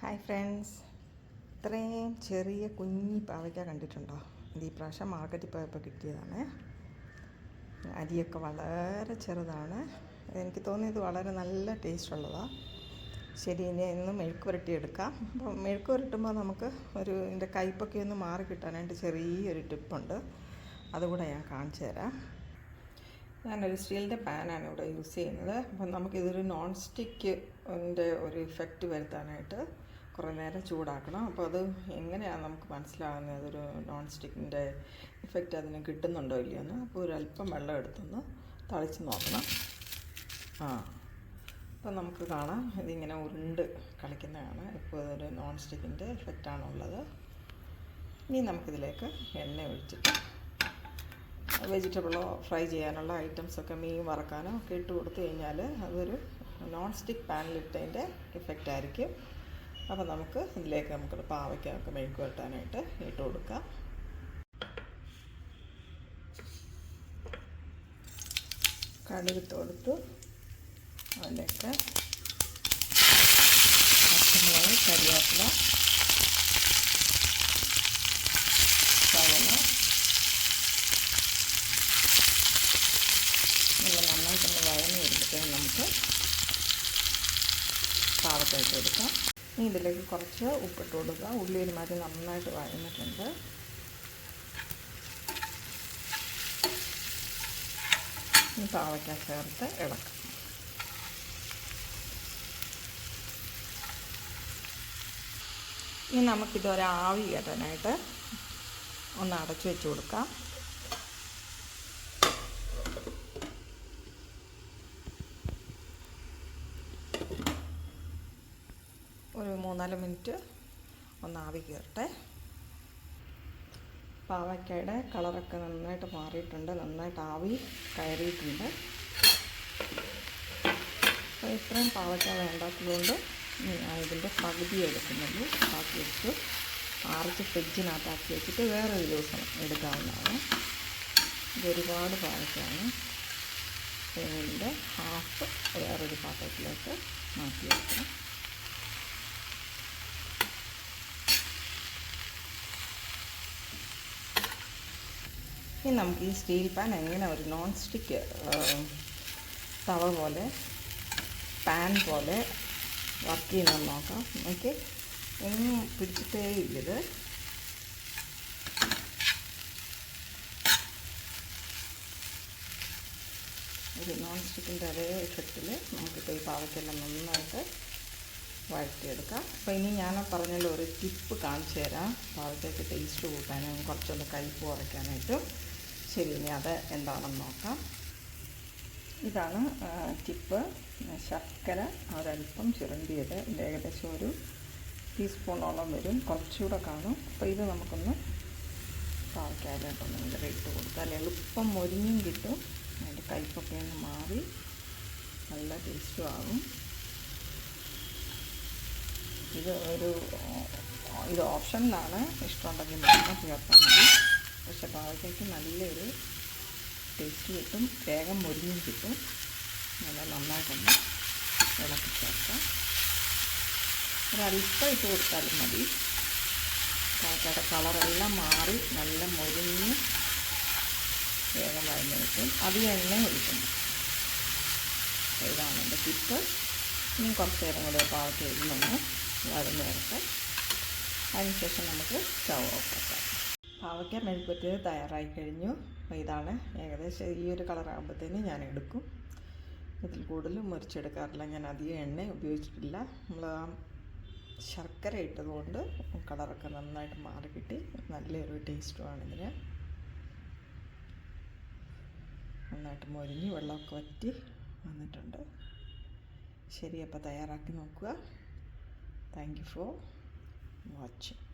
Hi friends, ഇത്രയും ചെറിയ കുഞ്ഞി പാവയ്ക്ക കണ്ടിട്ടുണ്ടോ? ഇത് ഈ പ്രാവശ്യം മാർക്കറ്റിൽ പോയപ്പോൾ കിട്ടിയതാണ്. അരിയൊക്കെ വളരെ ചെറുതാണ്. എനിക്ക് തോന്നിയത് വളരെ നല്ല ടേസ്റ്റ് ഉള്ളതാണ്. ശരി, ഇനി ഇന്ന് മെഴുക്ക് പുരട്ടി എടുക്കാം. അപ്പോൾ മെഴുക്ക് പുരട്ടുമ്പോൾ നമുക്ക് ഇതിൻ്റെ കയ്പ്പൊക്കെ ഒന്ന് മാറി കിട്ടാനായിട്ട് ചെറിയൊരു ടിപ്പുണ്ട്. അതുകൂടെ ഞാൻ കാണിച്ചു തരാം. ഞാനൊരു സ്റ്റീലിൻ്റെ പാനാണ് ഇവിടെ യൂസ് ചെയ്യുന്നത്. അപ്പം നമുക്കിതൊരു നോൺ സ്റ്റിക്കിൻ്റെ ഒരു ഇഫക്റ്റ് വരുത്താനായിട്ട് കുറേ നേരം ചൂടാക്കണം. അപ്പോൾ അത് എങ്ങനെയാണ് നമുക്ക് മനസ്സിലാകുന്നത് അതൊരു നോൺ സ്റ്റിക്കിൻ്റെ ഇഫക്റ്റ് അതിന് കിട്ടുന്നുണ്ടോ ഇല്ലയെന്ന്? അപ്പോൾ ഒരല്പം വെള്ളം എടുത്തൊന്ന് തളിച്ച് നോക്കണം. അപ്പോൾ നമുക്ക് കാണാം ഇതിങ്ങനെ ഉരുണ്ട് കളിക്കുന്നതാണ്. ഇപ്പോൾ അതൊരു നോൺ സ്റ്റിക്കിൻ്റെ ഇഫക്റ്റാണുള്ളത്. ഇനി നമുക്കിതിലേക്ക് എണ്ണ ഒഴിച്ചിട്ട് വെജിറ്റബിളോ ഫ്രൈ ചെയ്യാനുള്ള ഐറ്റംസൊക്കെ മീൻ വറക്കാനോ ഒക്കെ ഇട്ട് കൊടുത്തു കഴിഞ്ഞാൽ അതൊരു നോൺ സ്റ്റിക്ക് പാനിലിട്ടതിൻ്റെ ഇഫക്റ്റ് ആയിരിക്കും. അപ്പോൾ ഇതിലേക്ക് നമുക്കൊരു പാവയ്ക്കൊക്കെ മെഴുക്ക് പുരട്ടാനായിട്ട് ഇട്ട് കൊടുക്കാം. കടുക് കൊടുത്തു, അതിലേക്ക് പച്ചമുളക്, കരിവേപ്പില, സവോള നന്നായിട്ടൊന്ന് വഴന്ന് വരുമ്പോഴത്തേക്കും നമുക്ക് പാവയ്ക്ക ഇട്ട് കൊടുക്കാം. ഇനി ഇതിലേക്ക് കുറച്ച് ഉപ്പിട്ട് കൊടുക്കുക. ഉള്ളി ഒരുമാതിരി നന്നായിട്ട് വഴന്നിട്ടുണ്ട്. ഇനി പാവയ്ക്ക ചേർത്ത് ഇളക്കാം. ഇനി നമുക്കിതൊരാവി കയറ്റാനായിട്ട് ഒന്ന് അടച്ചു വെച്ച് കൊടുക്കാം. ഒരു 3-4 മിനിറ്റ് ഒന്ന് ആവി കയറട്ടെ. പാവയ്ക്കയുടെ കളറൊക്കെ നന്നായിട്ട് മാറിയിട്ടുണ്ട്, നന്നായിട്ട് ആവി കയറിയിട്ടുണ്ട്. അപ്പോൾ ഇത്രയും പാവയ്ക്ക വേണ്ടാത്തതുകൊണ്ട് ഞാൻ ഇതിൻ്റെ പകുതി എടുക്കുന്നുള്ളൂ. ബാക്കി എടുത്ത് ആറിച്ച് ഫ്രിഡ്ജിനകത്താക്കി വെച്ചിട്ട് വേറൊരു ദിവസം എടുക്കാവുന്നതാണ്. ഇതൊരുപാട് പാവയ്ക്കാണ്. ഇതിൻ്റെ ഹാഫ് വേറൊരു പാത്രത്തിലേക്ക് മാറ്റി വെക്കണം. ഇനി നമുക്ക് ഈ സ്റ്റീൽ പാൻ എങ്ങനെ ഒരു നോൺ സ്റ്റിക്ക് തവ പോലെ പാൻ പോലെ വർക്ക് ചെയ്യുന്നത് നോക്കാം. ഓക്കെ, ഒന്നും പിടിച്ചിട്ടേ ഇല്ലത്. ഒരു നോൺ സ്റ്റിക്കിൻ്റെ അതേ ഇഫക്റ്റിൽ നമുക്കിപ്പോൾ ഈ പാവയ്ക്കെല്ലാം നന്നായിട്ട് വഴറ്റിയെടുക്കാം. അപ്പോൾ ഇനി ഞാൻ പറഞ്ഞല്ലോ ഒരു ടിപ്പ് കാണിച്ചു തരാം, പാവയ്ക്കൊക്കെ ടേസ്റ്റ് കൂട്ടാനും കുറച്ചൊന്ന് കയ്പ്പ് കുറയ്ക്കാനായിട്ടും. ശരി, ഇനി അത് എന്താണെന്ന് നോക്കാം. ഇതാണ് ടിപ്പ്. ശർക്കര ഒരല്പം ചുരണ്ടിയത്, ഏകദേശം ഒരു ടീസ്പൂണോളം വരും, കുറച്ചുകൂടെ കാണും. അപ്പോൾ ഇത് നമുക്കൊന്ന് പാവയ്ക്കാനായിട്ടൊന്ന് ഇങ്ങനെ ഇട്ട് കൊടുത്താൽ എളുപ്പം മൊരിഞ്ഞും കിട്ടും. അതിൻ്റെ കയ്പ്പൊക്കെ ഒന്ന് മാറി നല്ല ടേസ്റ്റും ആകും. ഇത് ഓപ്ഷനിലാണ്, ഇഷ്ടമുണ്ടെങ്കിൽ മാത്രം ചേർത്താൽ മതി. പക്ഷെ പാവയ്ക്കയ്ക്ക് നല്ലൊരു ടേസ്റ്റ് കിട്ടും, വേഗം മൊരിഞ്ഞും കിട്ടും. നല്ല നന്നായിട്ടൊന്ന് ഇളക്കി ചേർക്കാം. ഒരല്പം ഇട്ട് കൊടുത്താലും മതി. പാവയ്ക്കയുടെ കളറെല്ലാം മാറി നല്ല മൊരിഞ്ഞ് വേഗം വഴഞ്ഞ് കിട്ടും. അധികം എണ്ണ ഒഴിക്കുന്നു. ഇതാണ് എൻ്റെ ടിപ്പ്. ഇനി കുറച്ച് നേരം കൂടെ പാവയ്ക്ക ഇരുന്നൊന്ന് വഴന്ന് വരട്ടെ. അതിനുശേഷം നമുക്ക് സ്റ്റൗ ഓഫാക്കാം. പാവയ്ക്ക മെഴുക്ക് പുരട്ടിയത് തയ്യാറായി കഴിഞ്ഞു. ഇതാണ് ഏകദേശം ഈ ഒരു കളറാകുമ്പോഴത്തേന് ഞാൻ എടുക്കും. ഇതിൽ കൂടുതലും മുറിച്ചെടുക്കാറില്ല. ഞാൻ അധികം എണ്ണ ഉപയോഗിച്ചിട്ടില്ല. നമ്മൾ ആ ശർക്കര ഇട്ടതുകൊണ്ട് കളറൊക്കെ നന്നായിട്ട് മാറി കിട്ടി. നല്ലൊരു ടേസ്റ്റുമാണ് ഇതിന്. നന്നായിട്ട് മൊരിഞ്ഞ് വെള്ളമൊക്കെ വറ്റി വന്നിട്ടുണ്ട്. ശരി, അപ്പോൾ തയ്യാറാക്കി നോക്കുക. Thank you for watching.